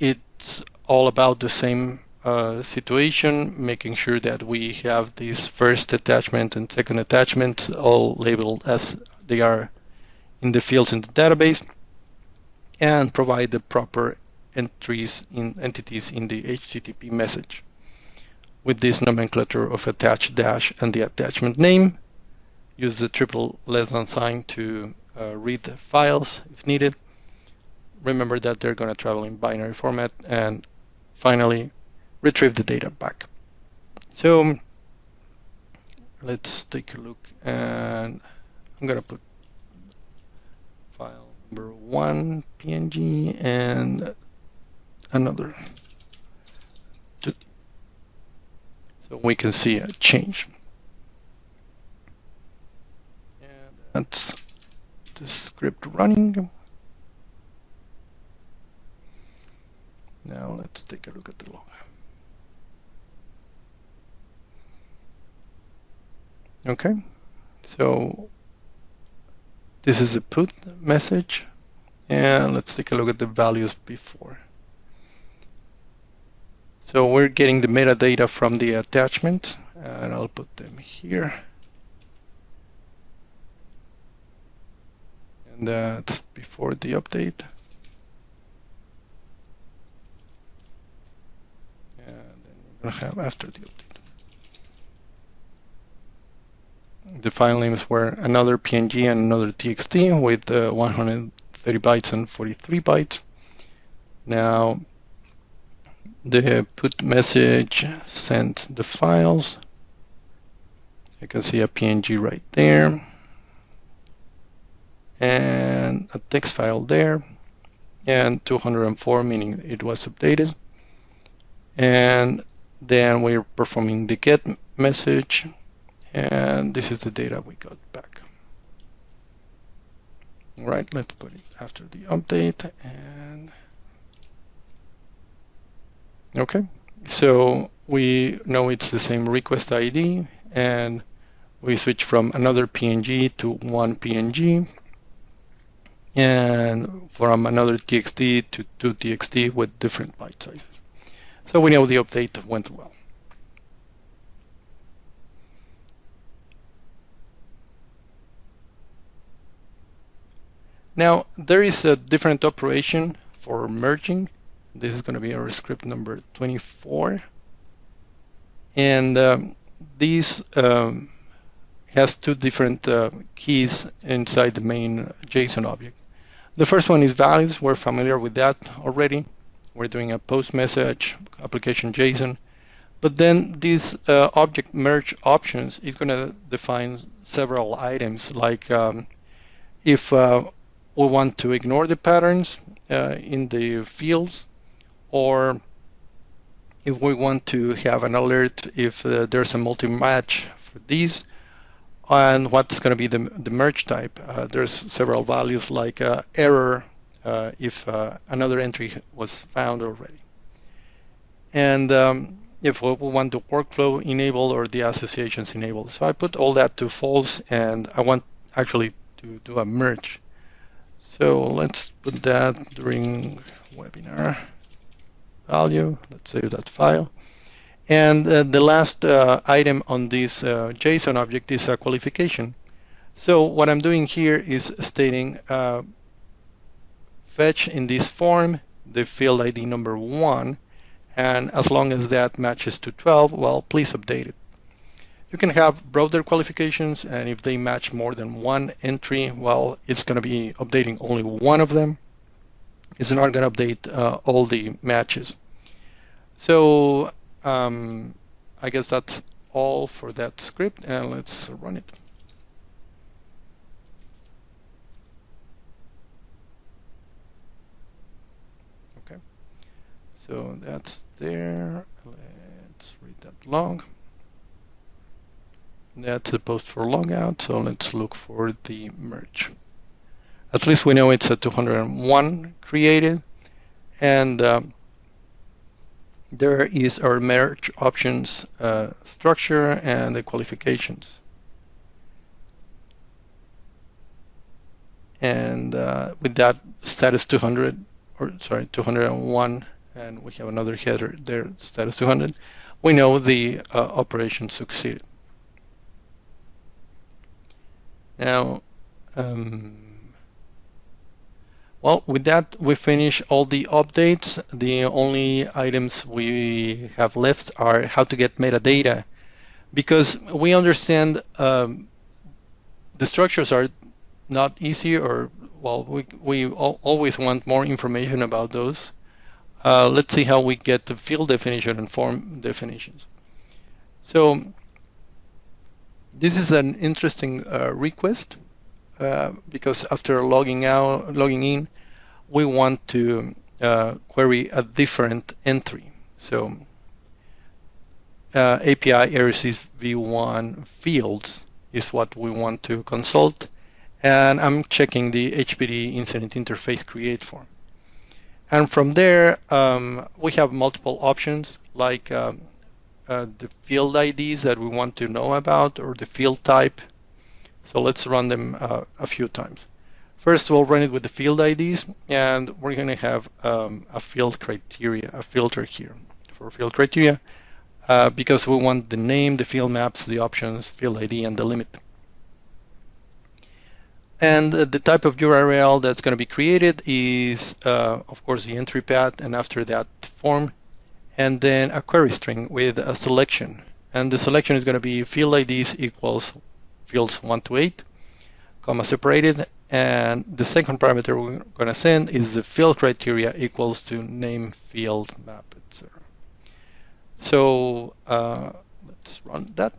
It's all about the same situation, making sure that we have these first attachment and second attachments all labeled as they are in the fields in the database, and provide the proper entities in the HTTP message with this nomenclature of attach dash and the attachment name. Use the triple less than sign to read the files if needed. Remember that they're going to travel in binary format, and finally retrieve the data back. So let's take a look, and I'm going to put file number 1 PNG and another 2, so we can see a change. And that's the script running. Now let's take a look at the log. Okay, so this is a put message, and let's take a look at the values before. So we're getting the metadata from the attachment, and I'll put them here. And that's before the update. And then we're going to have after the update. The file names were another PNG and another TXT with 130 bytes and 43 bytes. Now, the put message sent the files. You can see a PNG right there, and a text file there, and 204, meaning it was updated. And then we're performing the get message, and this is the data we got back. All right, let's put it after the update. And okay, so we know it's the same request ID, and we switch from another PNG to one PNG, and from another TXT to two TXT with different byte sizes. So we know the update went well. Now, there is a different operation for merging. This is going to be our script number 24. And this has two different keys inside the main JSON object. The first one is values. We're familiar with that already. We're doing a post message application JSON. But then this object merge options is going to define several items, like if we want to ignore the patterns in the fields, or if we want to have an alert if there's a multi-match for these, and what's going to be the merge type. There's several values like error, if another entry was found already. And if we want the workflow enabled or the associations enabled. So I put all that to false, and I want actually to do a merge. So let's put that during webinar value. Let's save that file. And the last item on this JSON object is a qualification. So what I'm doing here is stating fetch in this form the field ID number 1, and as long as that matches to 12, well, please update it. You can have broader qualifications, and if they match more than one entry, well, it's going to be updating only one of them. It's not going to update all the matches. So I guess that's all for that script, and let's run it. Okay, so that's there. Let's read that log. That's a post for logout, so let's look for the merge. At least we know it's a 201 created, and there is our merge options structure and the qualifications. And with that status 201, and we have another header there, status 200, we know the operation succeeded. Now, well, with that, we finish all the updates. The only items we have left are how to get metadata, because we understand the structures are not easy, or, well, we always want more information about those. Let's see how we get the field definition and form definitions. So this is an interesting request because after logging in, we want to query a different entry. So API receives v1 fields is what we want to consult, and I'm checking the HttpTestTool Incident interface create form. And from there, we have multiple options, like the field IDs that we want to know about, or the field type. So let's run them a few times. First, we'll run it with the field IDs, and we're going to have a field criteria, a filter here for field criteria, because we want the name, the field maps, the options, field ID, and the limit. And the type of URL that's going to be created is, of course, the entry path, and after that, form, and then a query string with a selection. And the selection is going to be field IDs equals fields 1 to 8, comma separated, and the second parameter we're going to send is the field criteria equals to name, field, map, etc. So let's run that.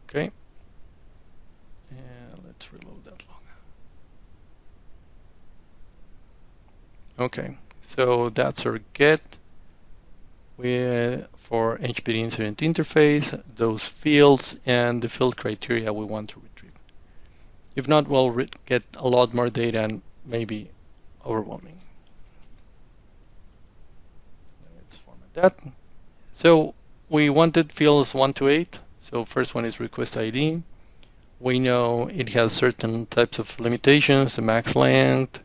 Okay, and let's reload that log. Okay, so that's our get for HttpTestTool Incident interface, those fields, and the field criteria we want to retrieve. If not, we'll get a lot more data and maybe overwhelming. Let's format that. So we wanted fields 1 to 8. So first one is request ID. We know it has certain types of limitations, the max length,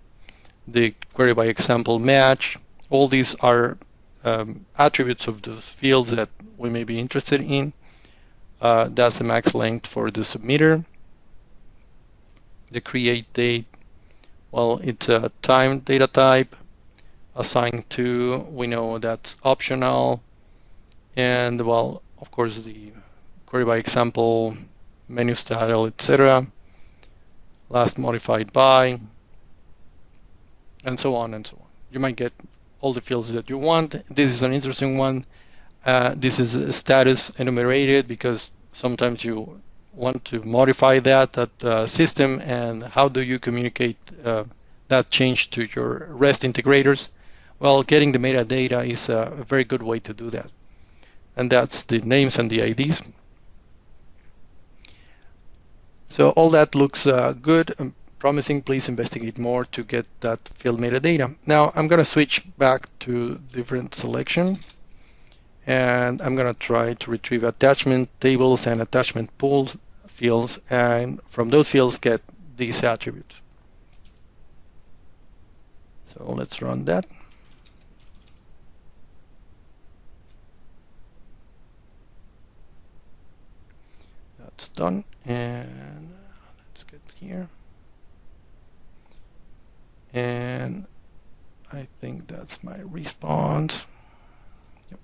the query by example match. All these are attributes of those fields that we may be interested in. That's the max length for the submitter. The create date, well, it's a time data type. Assigned to, we know that's optional. And, well, of course, the query by example, menu style, etc. Last modified by, and so on and so on. You might get all the fields that you want. This is an interesting one. This is status enumerated because sometimes you want to modify that system, and how do you communicate that change to your REST integrators? Well, getting the metadata is a very good way to do that. And that's the names and the IDs. So all that looks good and promising. Please investigate more to get that field metadata. Now I'm going to switch back to different selection, and I'm going to try to retrieve attachment tables and attachment pool fields, and from those fields get these attributes. So let's run that. That's done, and let's get here. And I think that's my response. Yep.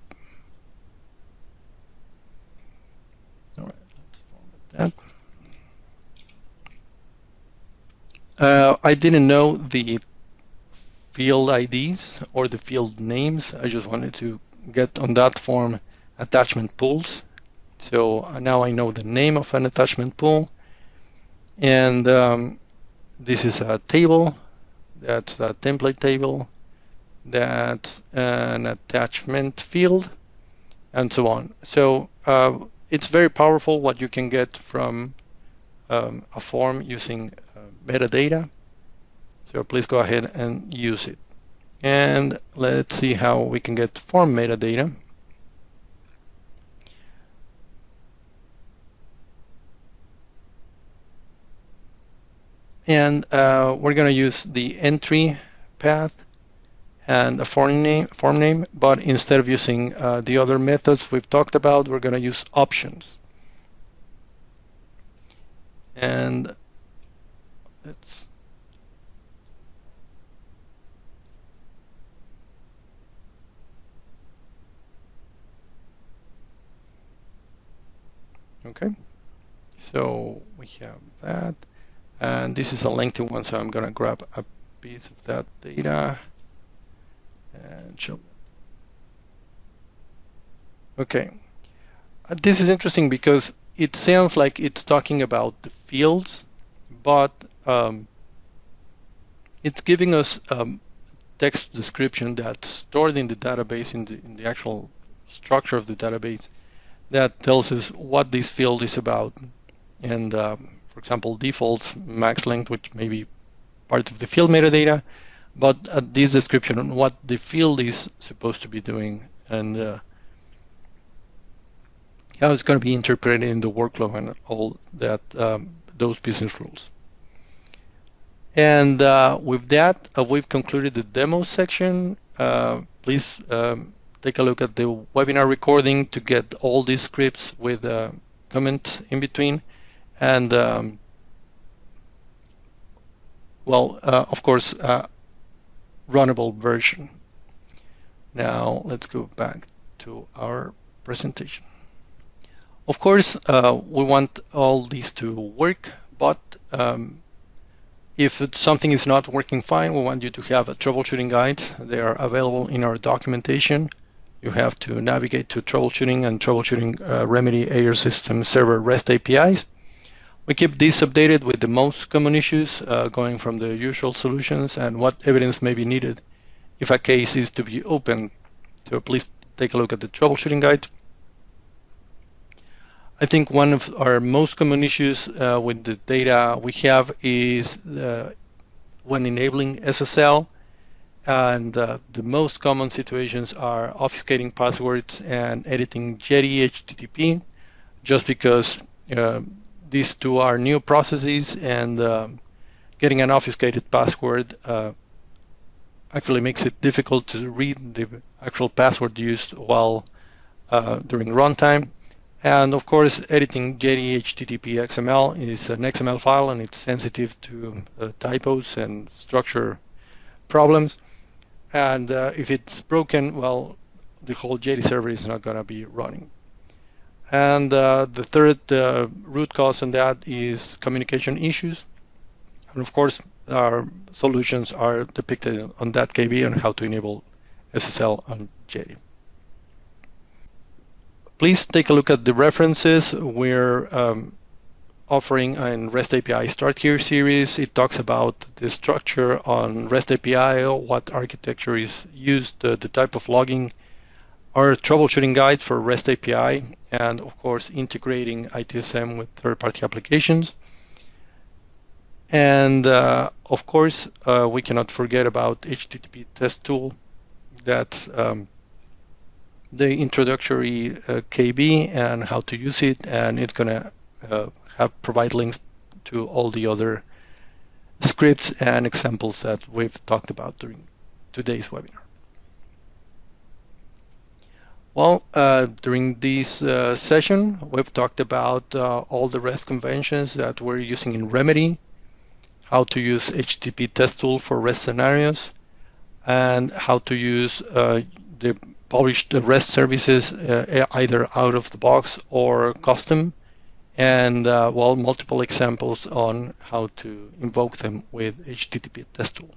All right, let's format that. I didn't know the field IDs or the field names. I just wanted to get on that form attachment pools. So now I know the name of an attachment pool, and this is a table. That's a template table. That's an attachment field, and so on. So it's very powerful what you can get from a form using metadata. So please go ahead and use it. And let's see how we can get form metadata. And we're going to use the entry path and a form name, but instead of using the other methods we've talked about, we're going to use options. And let's okay. So we have that. And this is a lengthy one, so I'm going to grab a piece of that data and show. Okay. This is interesting because it sounds like it's talking about the fields, but it's giving us text description that's stored in the database, in the actual structure of the database, that tells us what this field is about. And for example, defaults, max length, which may be part of the field metadata, but this description on what the field is supposed to be doing and how it's going to be interpreted in the workload and all that, those business rules. And with that, we've concluded the demo section. Please take a look at the webinar recording to get all these scripts with comments in between. And well, of course, runnable version. Now let's go back to our presentation. Of course, we want all these to work, but if something is not working fine, we want you to have a troubleshooting guides. They are available in our documentation. You have to navigate to troubleshooting and troubleshooting remedy AR system server REST APIs. We keep these updated with the most common issues, going from the usual solutions and what evidence may be needed if a case is to be opened. So please take a look at the troubleshooting guide. I think one of our most common issues with the data we have is when enabling SSL, and the most common situations are obfuscating passwords and editing Jetty HTTP, just because these two are new processes, and getting an obfuscated password actually makes it difficult to read the actual password used while during runtime. And of course, editing Jetty HTTP XML is an XML file, and it's sensitive to typos and structure problems. And if it's broken, well, the whole Jetty server is not going to be running. And the third root cause on that is communication issues. And of course, our solutions are depicted on that KB on how to enable SSL on Jetty. Please take a look at the references. We're offering a REST API Start Here series. It talks about the structure on REST API, what architecture is used, the type of logging, our troubleshooting guide for REST API, and of course integrating ITSM with third-party applications. And of course, we cannot forget about HttpTestTool. That's the introductory KB and how to use it, and it's going to provide links to all the other scripts and examples that we've talked about during today's webinar. Well, during this session, we've talked about all the REST conventions that we're using in Remedy, how to use HttpTestTool for REST scenarios, and how to use the published REST services either out of the box or custom, and well, multiple examples on how to invoke them with HttpTestTool.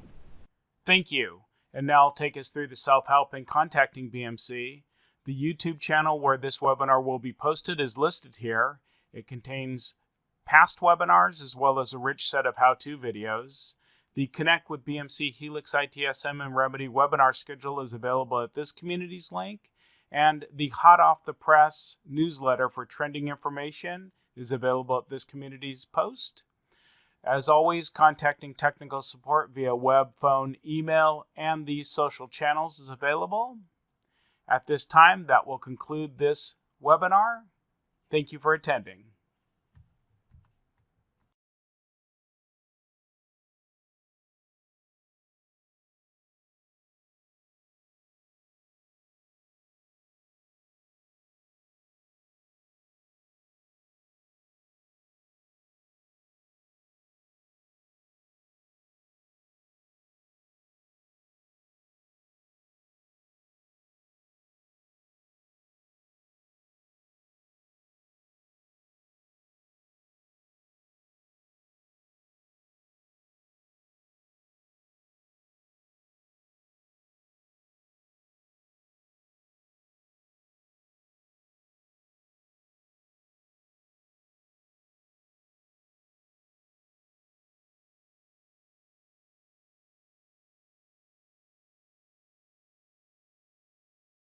Thank you. And now I'll take us through the self-help in contacting BMC. The YouTube channel where this webinar will be posted is listed here. It contains past webinars as well as a rich set of how-to videos. The Connect with BMC Helix ITSM and Remedy webinar schedule is available at this community's link, and the Hot Off the Press newsletter for trending information is available at this community's post. As always, contacting technical support via web, phone, email, and these social channels is available. At this time, that will conclude this webinar. Thank you for attending.